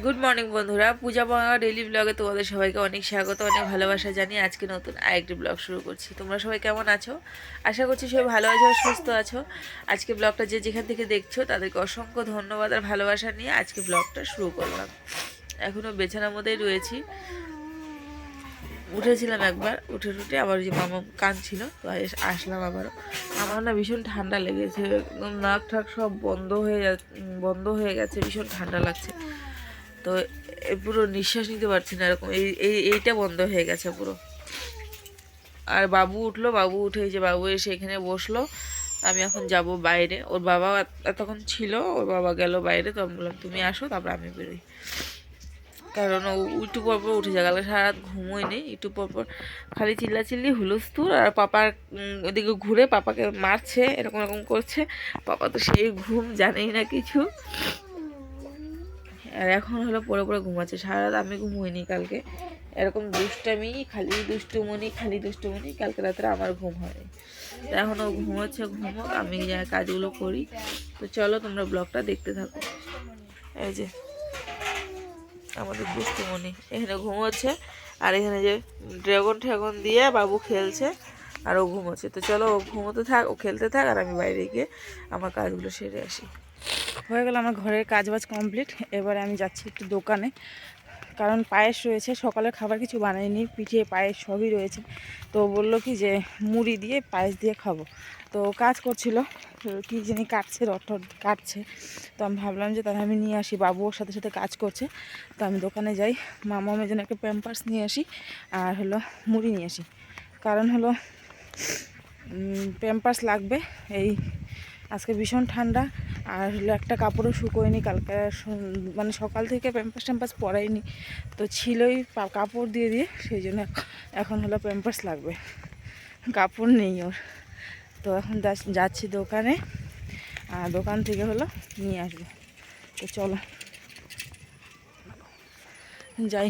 Good morning বন্ধুরা, পূজা Bangla daily ব্লগে তোমাদের সবাইকে অনেক স্বাগত, অনেক ভালোবাসা জানিয়ে আজকে নতুন আরেকটি ব্লগ শুরু করছি। তোমরা সবাই কেমন আছো? আশা করছি সবাই ভালো আছো, সুস্থ আছো। আজকে ব্লগটা যে যেখান থেকে দেখছো তাদেরকে অসংখ্য ধন্যবাদ আর ভালোবাসা নিয়ে আজকে ব্লগটা শুরু করলাম। এখনও বেছানার মধ্যেই রয়েছি। উঠেছিলাম একবার, উঠে আবার যে মামা কাঁদছিল, তো আসলাম আবারও। আমার না ভীষণ ঠান্ডা লেগেছে, একদম নাক ঠাক সব বন্ধ হয়ে গেছে, ভীষণ ঠান্ডা লাগছে। তো পুরো নিঃশ্বাস নিতে পারছি না, এরকম এইটা বন্ধ হয়ে গেছে পুরো। আর বাবু উঠলো, বাবু উঠে এই যে বাবু এসে এখানে বসলো। আমি এখন যাব বাইরে, ওর বাবা এতক্ষণ ছিল, ওর বাবা গেল বাইরে, তো আমি বললাম তুমি আসো, তারপর আমি বেরোই। কারণ ও একটু পরপর উঠে যায়, কালকে সারা রাত ঘুমোই নেই, একটু পরপর খালি চিল্লাচিল্লি হুলস্থুল। আর পাপার ওদিকে ঘুরে পাপাকে মারছে, এরকম এরকম করছে। পাপা তো সেই ঘুম জানেই না কিছু। আর এখন হলো পড়ে পড়ে ঘুমাচ্ছে। সারা রাত আমি ঘুমোইনি কালকে, এরকম দুষ্টামি, খালি দুষ্টুমনি। কালকে রাত্রে আমার ঘুম হয়নি। তো এখন ও ঘুমোচ্ছে, ঘুমোক, আমি যা কাজগুলো করি। তো চলো তোমরা ব্লগটা দেখতে থাকো। এই যে আমাদের দুষ্টুমনি এখানে ঘুমোচ্ছে, আর এখানে যে ড্রাগন দিয়ে বাবু খেলছে, আর ও ঘুমোচ্ছে। তো চলো ও ঘুমোতে থাক, ও খেলতে থাক, আর আমি বাইরে গিয়ে আমার কাজগুলো সেরে আসি। হয়ে গেল আমার ঘরের কাজবাজ কমপ্লিট। এবারে আমি যাচ্ছি একটু দোকানে, কারণ পায়েস রয়েছে, সকালের খাবার কিছু বানাইনি, পিঠে পায়েস সবই রয়েছে। তো বললো কি যে মুড়ি দিয়ে পায়েস দিয়ে খাবো। তো কাজ করছিল, কি জানি কাটছে, রড কাটছে। তো আমি ভাবলাম যে তাহলে আমি নিয়ে আসি, বাবু ওর সাথে সাথে কাজ করছে। তো আমি দোকানে যাই, মামামের জন্য একটা প্যাম্পার্স নিয়ে আসি, আর হলো মুড়ি নিয়ে আসি। কারণ হলো প্যাম্পার্স লাগবে, এই আজকে ভীষণ ঠান্ডা। আর হলো একটা কাপড়ও শুকোয়নি কালকে, মানে সকাল থেকে প্যাম্পাস ট্যাম্পাস পরাইনি, তো ছিলই কাপড় দিয়ে সেই জন্য এখন হলো প্যাম্পাস লাগবে, কাপড় নেই ওর। তো এখন যাচ্ছি দোকানে, আর দোকান থেকে হলো নিয়ে আসবো। তো চলো যাই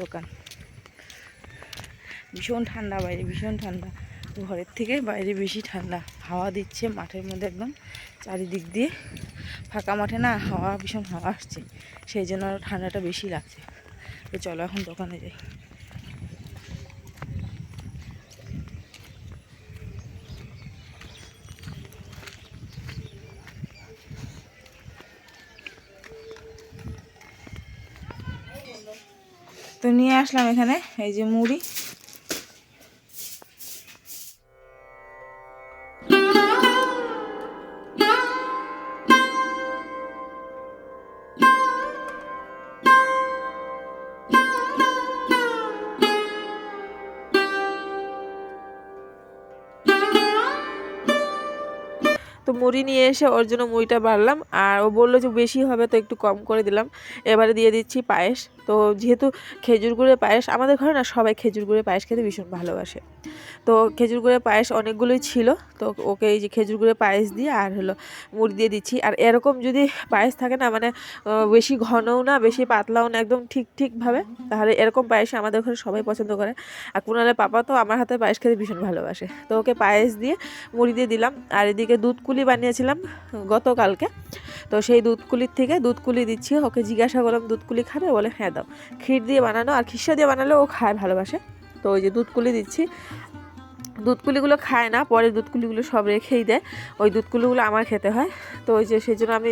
দোকান। ভীষণ ঠান্ডা বাইরে, ভীষণ ঠান্ডা, ঘরের থেকে বাইরে বেশি ঠান্ডা। হাওয়া দিচ্ছে মাঠের মধ্যে, একদম চারিদিক দিয়ে ফাঁকা মাঠে না, ভীষণ হাওয়া আসছে, সেই জন্য আরও ঠান্ডাটা বেশি লাগছে। তো চলো এখন দোকানে যাই। তো নিয়ে আসলাম এখানে এই যে মুড়ি। তো মুড়ি নিয়ে এসে ওর জন্য মুড়িটা বাড়লাম, আর ও বললো যে বেশি হবে, তো একটু কম করে দিলাম। এবারে দিয়ে দিচ্ছি পায়েস। তো যেহেতু খেজুর গুড়ের পায়েস, আমাদের ঘরে না সবাই খেজুর গুড়ের পায়েস খেতে ভীষণ ভালোবাসে। তো খেজুর গুড়ের পায়েস অনেকগুলোই ছিল, তো ওকে এই যে খেজুর গুড়ের পায়েস দিয়ে আর হলো মুড়ি দিয়ে দিচ্ছি। আর এরকম যদি পায়েস থাকে না, মানে বেশি ঘনও না বেশি পাতলাও না, একদম ঠিকভাবে, তাহলে এরকম পায়েস আমাদের ঘরে সবাই পছন্দ করে। আর কুণালের পাপা তো আমার হাতে পায়েস খেতে ভীষণ ভালোবাসে। তো ওকে পায়েস দিয়ে মুড়ি দিয়ে দিলাম। আর এদিকে দুধকুলি বানিয়েছিলাম গতকালকে, তো সেই দুধকুলি দিচ্ছি। ওকে জিজ্ঞাসা করলাম দুধকুলি খাবে, বলে হ্যাঁ দাও। ক্ষীর দিয়ে বানানো আর খিসা দিয়ে বানালে ও খায়, ভালোবাসে। তো ওই যে দুধকুলি দিচ্ছি। দুধকুলিগুলো খায় না, পরে দুধকুলিগুলো সব রেখেই দেয়, ওই দুধকুলিগুলো আমার খেতে হয়। তো ওই যে সেই জন্য আমি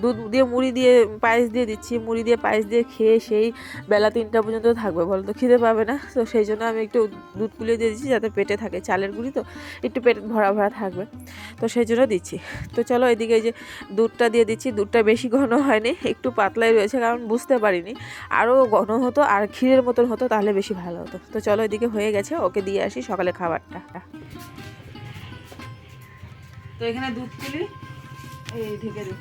দুধ দিয়ে মুড়ি দিয়ে পায়েস দিয়ে দিচ্ছি। মুড়ি দিয়ে পায়েস দিয়ে খেয়ে সেই বেলা 3টা পর্যন্ত থাকবে, বলো তো খিদে পাবে না। তো সেই জন্য আমি একটু দুধকুলি দিয়ে দিচ্ছি, যাতে পেটে থাকে, চালের গুঁড়ি তো একটু পেট ভরা ভরা থাকবে, তো সেই জন্য দিচ্ছি। তো চলো এদিকে এই যে দুধটা দিয়ে দিচ্ছি। দুধটা বেশি ঘন হয়নি, একটু পাতলাই রয়েছে, কারণ বুঝতে পারিনি আরও ঘন হতো আর ক্ষীরের মতন হতো তাহলে বেশি ভালো হতো। তো চলো এদিকে হয়ে গেছে, ওকে দিয়ে আসি সকালে খাবারটা। তো এখানে দুধপুলি, এই ঢেকে দিই,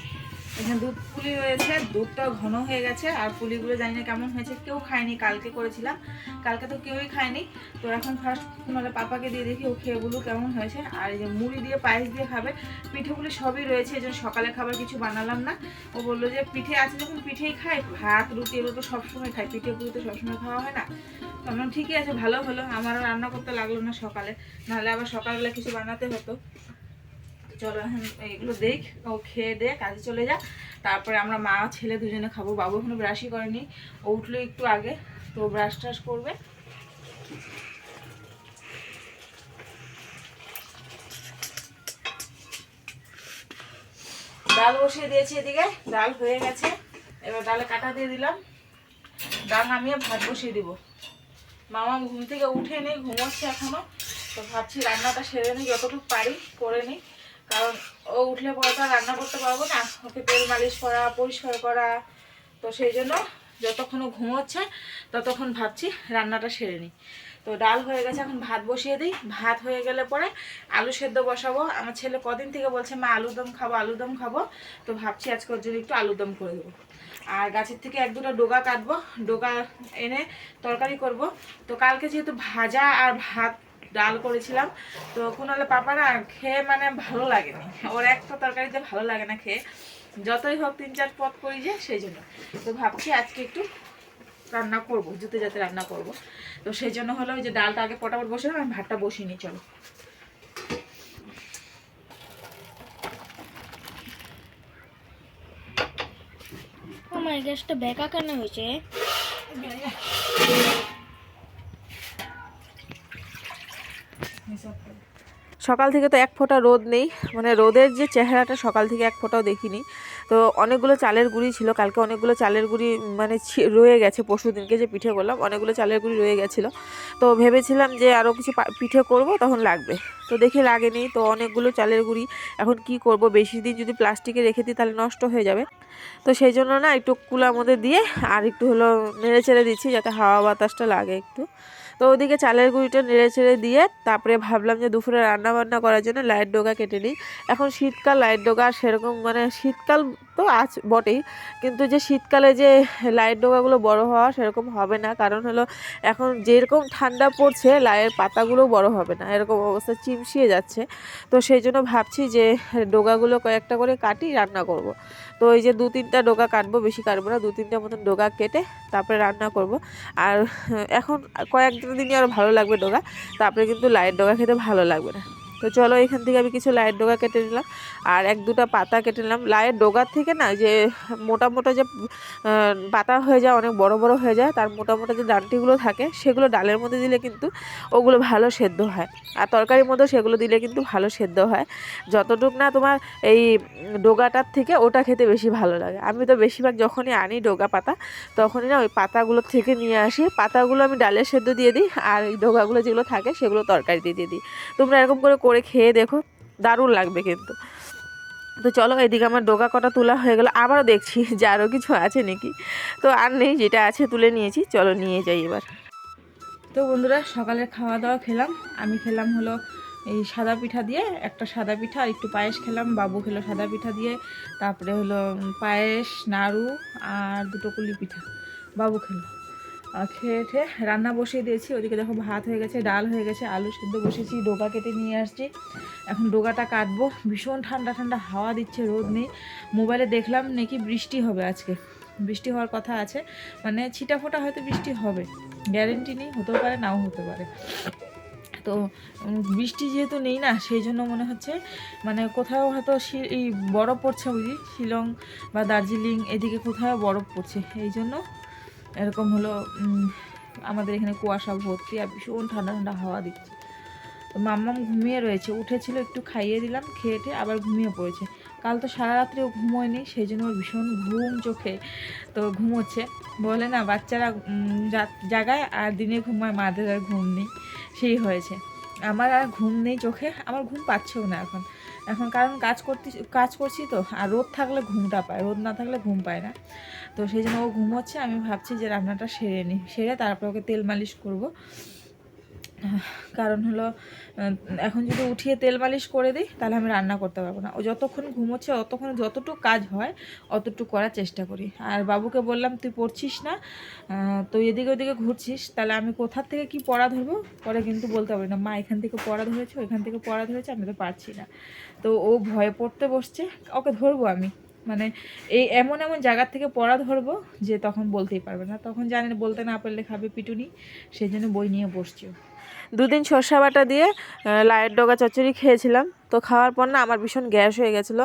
এখানে দুধপুলি রয়েছে, দুধটা ঘন হয়ে গেছে। আর পুলিগুলো জানি না কেমন হয়েছে, কেউ খায়নি, কালকে করেছিলাম, কালকে তো কেউই খায়নি। তো এখন ফার্স্ট মানে পাপাকে দিয়ে দেখি, ও খেয়ে বলুক কেমন হয়েছে। আর এই যে মুড়ি দিয়ে পায়েস দিয়ে খাবে, পিঠেগুলো সবই রয়েছে, এই জন্য সকালে খাবার কিছু বানালাম না। ও বললো যে পিঠে আছে যখন পিঠেই খাই, ভাত রুটি এগুলো তো সবসময় খাই, পিঠে পুলি তো সবসময় খাওয়া হয় না। তো আমরা ঠিকই আছে, ভালো হলো, আমারও রান্না করতে লাগলো না সকালে, নাহলে আবার সকালবেলা কিছু বানাতে হতো। চলো এখন এইগুলো দেখ, ও খেয়ে দে কাজে চলে যা, তারপরে আমরা মা ছেলে দুজনে খাবো। বাবু এখনো ব্রাশই করেনি, ও উঠলো একটু আগে, তো ব্রাশ ট্রাশ করবে। ডাল বসিয়ে দিয়েছি এদিকে, ডাল হয়ে গেছে, এবার ডালে কাটা দিয়ে দিলাম, ডাল নামিয়ে ভাত বসিয়ে দিব। মামা ঘুম থেকে উঠে নেই, ঘুমোচ্ছে এখনো, তো ভাবছি রান্নাটা সেরে নিই, যতটুকু পারি করে নিই, কারণ ও উঠলে পরে তো আর রান্না করতে পারবো না, ওকে তেল মালিশ করা, পরিষ্কার করা, তো সেই জন্য যতক্ষণ ও ঘুমোচ্ছে ততক্ষণ ভাবছি রান্নাটা সেরে নিই। তো ডাল হয়ে গেছে, এখন ভাত বসিয়ে দিই, ভাত হয়ে গেলে পরে আলু সেদ্ধ বসাবো। আমার ছেলে কদিন থেকে বলছে মা আলুদম খাবো, আলুদম খাবো, তো ভাবছি আজকে ওর জন্য একটু আলুদম করে দেবো। আর গাছের থেকে এক দুটো ডোগা কাটবো, ডোগা এনে তরকারি করব। তো কালকে যেহেতু ভাজা আর ভাত ডাল করেছিলাম, তো কুনালে পাপা না খেয়ে মানে ভালো লাগেনি, ওর একটা তরকারিতে ভালো লাগে না খেয়ে, যতই হোক 3-4 পদ করি যে, সেই জন্য তো ভাবছি আজকে একটু রান্না করবো, জুতে যাতে রান্না করব। তো সেই জন্য হলো ওই যে ডালটা আগে পটাপট বসে আমি ভাতটা বসিয়ে নিই। চলো আমার গ্যাসটা বেকা কেন হয়েছে? সকাল থেকে তো এক ফোঁটা রোদ নেই, মানে রোদের যে চেহারাটা সকাল থেকে এক ফোঁটাও দেখিনি। তো অনেকগুলো চালের গুঁড়ি ছিল কালকে, অনেকগুলো চালের গুঁড়ি মানে রয়ে গেছে, পরশু দিনকে যে পিঠে করলাম অনেকগুলো চালের গুঁড়ি রয়ে গেছিলো। তো ভেবেছিলাম যে আরও কিছু পিঠে করব তখন লাগবে, তো দেখে লাগেনি। তো অনেকগুলো চালের গুঁড়ি এখন কি করব, বেশি দিন যদি প্লাস্টিকে রেখে দিই তাহলে নষ্ট হয়ে যাবে। তো সেই জন্য না একটু কুলার মধ্যে দিয়ে আর একটু হলো নেড়ে চেড়ে দিচ্ছি যাতে হাওয়া বাতাসটা লাগে একটু। তো ওদিকে চালের গুঁড়িটা নেড়ে চেড়ে দিয়ে তারপরে ভাবলাম যে দুপুরে রান্না বান্না করার জন্য লাইট ডোগা কেটে নিই। এখন শীতকাল, লাইট ডোগা সেরকম মানে শীতকাল তো আছে বটেই, কিন্তু যে শীতকালে যে লাইট ডোগাগুলো বড় হওয়া সেরকম হবে না, কারণ হলো এখন যেরকম ঠান্ডা পড়ছে লাইয়ের পাতাগুলো বড় হবে না, এরকম অবস্থা চিমসিয়ে যাচ্ছে। তো সেই জন্য ভাবছি যে ডোগাগুলো কয়েকটা করে কাটি, রান্না করব। তো এই যে 2-3টা ডোগা কাটবো, বেশি কাটবো না, 2-3টা মতন ডোগা কেটে তারপরে রান্না করব। আর এখন কয়েকদিনই আরও ভালো লাগবে ডোগা, তারপরে কিন্তু লাইট ডোগা খেতে ভালো লাগবে না। তো চলো এখান থেকে আমি কিছু লাইট ডোগা কেটে নিলাম আর 1-2টা পাতা কেটে নিলাম। লাইট ডোগার থেকে না যে মোটা মোটা যে পাতা হয়ে যায়, অনেক বড় বড় হয়ে যায়, তার মোটা মোটা যে ডাঁটিগুলো থাকে সেগুলো ডালের মধ্যে দিলে কিন্তু ওগুলো ভালো সেদ্ধ হয়, আর তরকারির মধ্যেও সেগুলো দিলে কিন্তু ভালো সেদ্ধ হয়। যতটুক না তোমার এই ডোগাটার থেকে ওটা খেতে বেশি ভালো লাগে। আমি তো বেশিরভাগ যখনই আনি ডোগা পাতা তখনই না ওই পাতাগুলো থেকে নিয়ে আসি, পাতাগুলো আমি ডালের সেদ্ধ দিয়ে দিই, আর এই ডোগাগুলো যেগুলো থাকে সেগুলো তরকারিতে দিয়ে দিই। তোমরা এরকম করে খেয়ে দেখো, দারুণ লাগবে কিন্তু। তো চলো এদিকে আমার ডোগা কটা তোলা হয়ে গেল, আবারও দেখছি যে আরও কিছু আছে নাকি, তো আর নেই, যেটা আছে তুলে নিয়েছি, চলো নিয়ে যাই এবার। তো বন্ধুরা সকালে খাওয়া দাওয়া খেলাম, আমি খেলাম হলো এই সাদা পিঠা দিয়ে, একটা সাদা পিঠা আর একটু পায়েস খেলাম, বাবু খেলো সাদা পিঠা দিয়ে, তারপরে হলো পায়েস, নাড়ু আর 2টো কুলি পিঠা বাবু খেলো। আর খেয়ে ঠেয়ে রান্না বসিয়ে দিয়েছি, ওদিকে দেখো ভাত হয়ে গেছে, ডাল হয়ে গেছে, আলু সেদ্ধ বসেছি, ডোগা কেটে নিয়ে আসছি, এখন ডোগাটা কাটবো। ভীষণ ঠান্ডা ঠান্ডা হাওয়া দিচ্ছে, রোদ নেই। মোবাইলে দেখলাম নাকি বৃষ্টি হবে আজকে, বৃষ্টি হওয়ার কথা আছে, মানে ছিটাফোঁটা হয়তো বৃষ্টি হবে, গ্যারেন্টি নেই, হতেও পারে নাও হতে পারে। তো বৃষ্টি যেহেতু নেই না, সেই জন্য মনে হচ্ছে মানে কোথাও হয়তো এই বরফ পড়ছে বুঝি, শিলং বা দার্জিলিং এদিকে কোথাও বরফ পড়ছে, এই জন্য এরকম হলো। আমাদের এখানে কুয়াশা ভর্তি আর ভীষণ ঠান্ডা ঠান্ডা হাওয়া দিচ্ছে। তো মাম্মাম ঘুমিয়ে রয়েছে, উঠেছিল একটু খাইয়ে দিলাম, খেয়েটে আবার ঘুমিয়ে পড়েছে। কাল তো সারা রাত্রেও ঘুমোয়নি, সেই জন্য ওর ভীষণ ঘুম চোখে, তো ঘুমোচ্ছে। বলে না বাচ্চারা জাগায় আর দিনে ঘুমায়, মাদের আর ঘুম নেই, সেই হয়েছে। আমার আর ঘুম নেই চোখে, আমার ঘুম পাচ্ছেও না এখন কারণ কাজ করছি তো, আর রোদ থাকলে ঘুমটা পায়, রোদ না থাকলে ঘুম পায় না। তো সেই জন্য ও ঘুমোচ্ছে, আমি ভাবছি যে রান্নাটা সেরে নিই, সেরে তারপর ওকে তেল মালিশ করব। কারণ হলো এখন যদি উঠিয়ে তেল মালিশ করে দিই তাহলে আমি রান্না করতে পারবো না। ও যতক্ষণ ঘুমোচ্ছে ততক্ষণ যতটুকু কাজ হয় অতটুকু করার চেষ্টা করি। আর বাবুকে বললাম তুই পড়ছিস না, তো এদিকে ওদিকে ঘুরছিস, তাহলে আমি কোথার থেকে কি পড়া ধরবো পরে কিন্তু বলতে পারি না, মা এখান থেকে পড়া ধরেছে, ওইখান থেকে পড়া ধরেছে, আমি তো পারছি না। তো ও ভয়ে পড়তে বসছে, ওকে ধরবো আমি, মানে এই এমন এমন জায়গার থেকে পড়া ধরবো যে তখন বলতেই পারবে না, তখন জানেন বলতে না পারলে খাবে পিটুনি, সেই জন্য বই নিয়ে বসছি। দুদিন সর্ষা বাটা দিয়ে লাইয়ের ডগা চচ্চড়ি খেয়েছিলাম। তো খাওয়ার পর না আমার ভীষণ গ্যাস হয়ে গেছিলো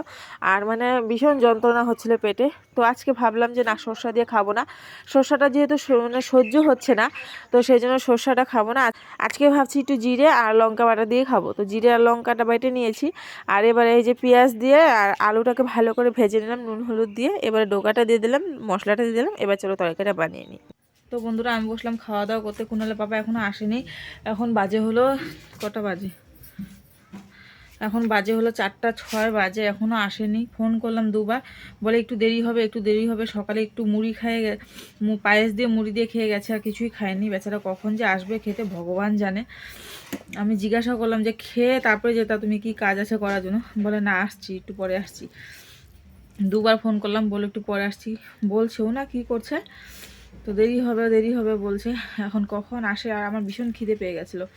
আর মানে ভীষণ যন্ত্রণা হচ্ছিলো পেটে। তো আজকে ভাবলাম যে না, সর্ষা দিয়ে খাবো না, সর্ষাটা যেহেতু মানে সহ্য হচ্ছে না, তো সেই জন্য সর্ষাটা খাবো না। আজকে ভাবছি একটু জিরে আর লঙ্কা বাটা দিয়ে খাবো। তো জিরে আর লঙ্কাটা বেটে নিয়েছি, আর এবারে এই যে পেঁয়াজ দিয়ে আর আলুটাকে ভালো করে ভেজে নিলাম নুন হলুদ দিয়ে। এবারে ডোকাটা দিয়ে দিলাম, মশলাটা দিয়ে দিলাম। এবার চলো তরকারিটা বানিয়ে নিই। তো বন্ধুরা, আমি বসলাম খাওয়া দাওয়া করতে। কুনালের পাপা এখনও আসেনি। এখন বাজে হলো কটা বাজে, এখন বাজে হলো 4:06 বাজে, এখনও আসেনি। ফোন করলাম দুবার, বলে একটু দেরি হবে, একটু দেরি হবে। সকালে একটু মুড়ি খেয়ে পায়েস দিয়ে মুড়ি দিয়ে খেয়ে গেছে, আর কিছুই খায়নি বেচারা। কখন যে আসবে খেতে ভগবান জানে। আমি জিজ্ঞাসা করলাম যে খেয়ে তারপরে যেতা, তুমি কি কাজ আছে করার জন্য? বলে না, আসছি, একটু পরে আসছি। দুবার ফোন করলাম, বলে একটু পরে আসছি। বলছেও না কি করছে। তো দেরি হবে দেরি হবে বলছে। এখন কখন আসে, আর আমার ভীষণ খিদে পেয়ে গেছিলো।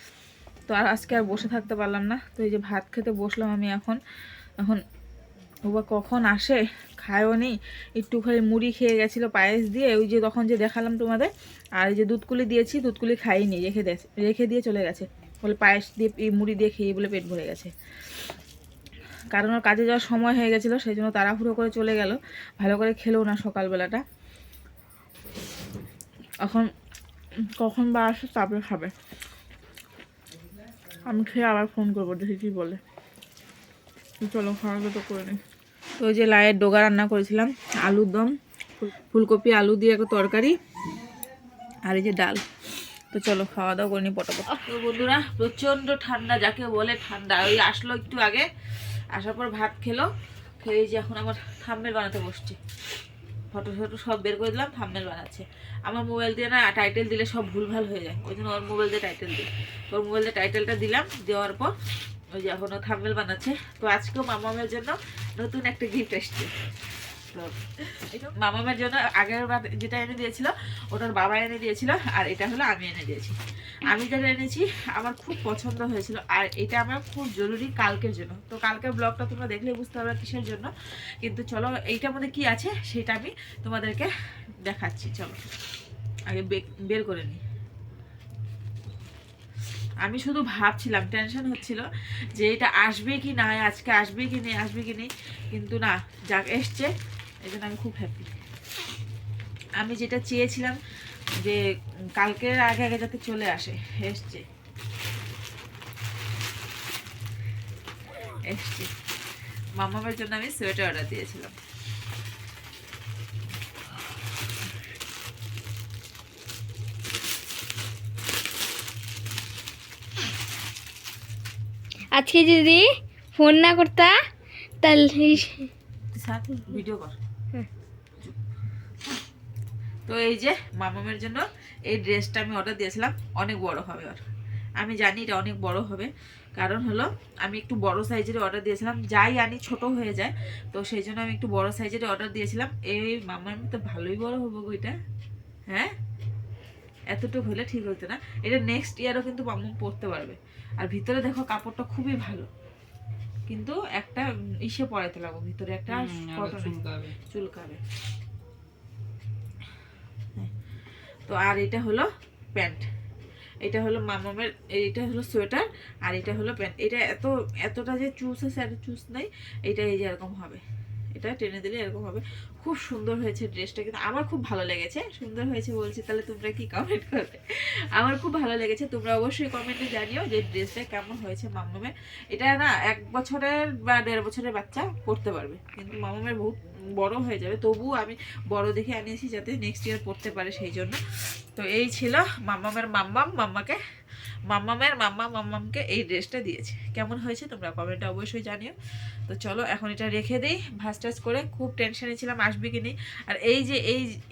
তো আর আজকে আর বসে থাকতে পারলাম না। তো এই যে ভাত খেতে বসলাম আমি এখন। ওবা কখন আসে, খায়ও নি। একটুখানি মুড়ি খেয়ে গেছিলো পায়েস দিয়ে, ওই যে তখন যে দেখালাম তোমাদের। আর এই যে দুধকুলি দিয়েছি, দুধকুলি খাইনি, রেখে দিয়ে চলে গেছে। বলে পায়েস দিয়ে মুড়ি দিয়ে খেয়ে বলে পেট ভরে গেছে। কারণ ওর কাজে যাওয়ার সময় হয়ে গেছিলো, সেই জন্য তাড়াহুড়ো করে চলে গেল। ভালো করে খেলেও না সকালবেলাটা। এখন কখন বা আসে তারপরে খাবে। আমি খেয়ে আবার ফোন করবো, দেখি কী বলে। চলো খাওয়া দাওয়া তো করে নিই। তো ওই যে লাইয়ের ডোগা রান্না করেছিলাম, আলুর দম, ফুলকপি আলু দিয়ে একটা তরকারি, আর এই যে ডাল। তো চলো খাওয়া দাওয়া করে নিই পটাপট। তো বন্ধুরা, প্রচণ্ড ঠান্ডা, যাকে বলে ঠান্ডা। ওই আসলো একটু আগে, আসার পর ভাত খেলো, খেয়ে যে এখন আমার থাম্বনেল বানাতে বসছি। ফটো সব বের করে দিলাম, থাম্বনেল বানাচ্ছে। আমার মোবাইল দিয়ে না টাইটেল দিলে সব ভুলভাল হয়ে যায়, ওই জন্য ওর মোবাইল দিয়ে টাইটেল দিই। ওর মোবাইল দিয়ে টাইটেলটা দিলাম, দেওয়ার পর ওই যে এখনও থাম্বনেল বানাচ্ছে। তো আজকেও মামামের জন্য নতুন একটা গিফট এসছে। তো মামামের জন্য আগের বার যেটা এনে দিয়েছিল ওটার বাবা এনে দিয়েছিল, আর এটা হলো আমি এনে দিয়েছি। আমি যেটা এনেছি আমার খুব পছন্দ হয়েছিল, আর এটা আমার খুব জরুরি কালকের জন্য। তো কালকের ব্লগটা তোমরা দেখলে বুঝতে পারবে কিসের জন্য। কিন্তু চলো, এইটার মধ্যে কি আছে সেটা আমি তোমাদেরকে দেখাচ্ছি। চলো আগে বের করে নিই। আমি শুধু ভাবছিলাম, টেনশন হচ্ছিল যে এটা আসবে কি না, আজকে আসবে কি নেই, আসবে কি নেই। কিন্তু না, যাক এসছে, এই জন্য আমি খুব হ্যাপি। আমি যেটা চেয়েছিলাম যে কালকের আগে আগে যাতে চলে আসে, এসছে। মামামের জন্য আমি সোয়েটার অর্ডার দিয়েছিলাম। আজকে যদি ফোন না করতা তাহলে ভিডিও কর। তো এই যে মামামের জন্য এই ড্রেসটা আমি অর্ডার দিয়েছিলাম, অনেক বড় হবে। আর আমি জানি এটা অনেক বড় হবে, কারণ হলো আমি একটু বড় সাইজের অর্ডার দিয়েছিলাম। যাই আনি ছোট হয়ে যায়, তো সেই জন্য আমি একটু বড় সাইজের অর্ডার দিয়েছিলাম। এই মামার তো ভালোই বড় হবে গো এটা। হ্যাঁ, এতটুকু হলে ঠিক হতো না। এটা নেক্সট ইয়ারও কিন্তু মামাম পরতে পারবে। আর ভিতরে দেখো কাপড়টা খুবই ভালো, কিন্তু একটা ইসে পরাইতে লাগবো ভিতরে, একটা চুলকাবে। তো আর এটা হলো প্যান্ট, এটা হলো মামামের, এইটা হলো সোয়েটার, আর এটা হলো প্যান্ট। এটা এতটা যে চুজ আছে, এত চুজ নাই। এটা এই যে এরকম হবে, এটা টেনে দিলে এরকম হবে। খুব সুন্দর হয়েছে ড্রেসটা, কিন্তু আমার খুব ভালো লেগেছে। সুন্দর হয়েছে বলছি, তাহলে তোমরা কি কমেন্ট করবে? আমার খুব ভালো লেগেছে, তোমরা অবশ্যই কমেন্টে জানিও যে ড্রেসটা কেমন হয়েছে মামামের। এটা না 1 বছরের বা 1.5 বছরের বাচ্চা পরতে পারবে, কিন্তু মামামের বহুত বড় হয়ে যাবে। তবুও আমি বড় দেখে আনিয়েছি যাতে নেক্সট ইয়ার পড়তে পারে, সেই জন্য। তো এই ছিল মামামের মাম্মামকে এই ড্রেসটা দিয়েছে। কেমন হয়েছে তোমরা কমেন্টে অবশ্যই জানিও। তো চলো এখন এটা রেখে দিই ভাঁজ টাজ করে। খুব টেনশনে ছিলাম আসবে কি নেই। আর এই যে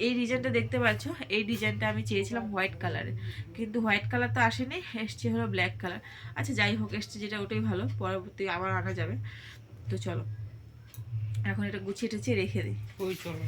এই ডিজাইনটা দেখতে পাচ্ছ, এই ডিজাইনটা আমি চেয়েছিলাম হোয়াইট কালারের, কিন্তু হোয়াইট কালার তো আসেনি, এসছে হলো ব্ল্যাক কালার। আচ্ছা যাই হোক, এসছে যেটা ওটাই ভালো, পরবর্তী আবার আনা যাবে। তো চলো এখন এটা গুছিয়ে টুছিয়ে রেখে দিই। ওই চলো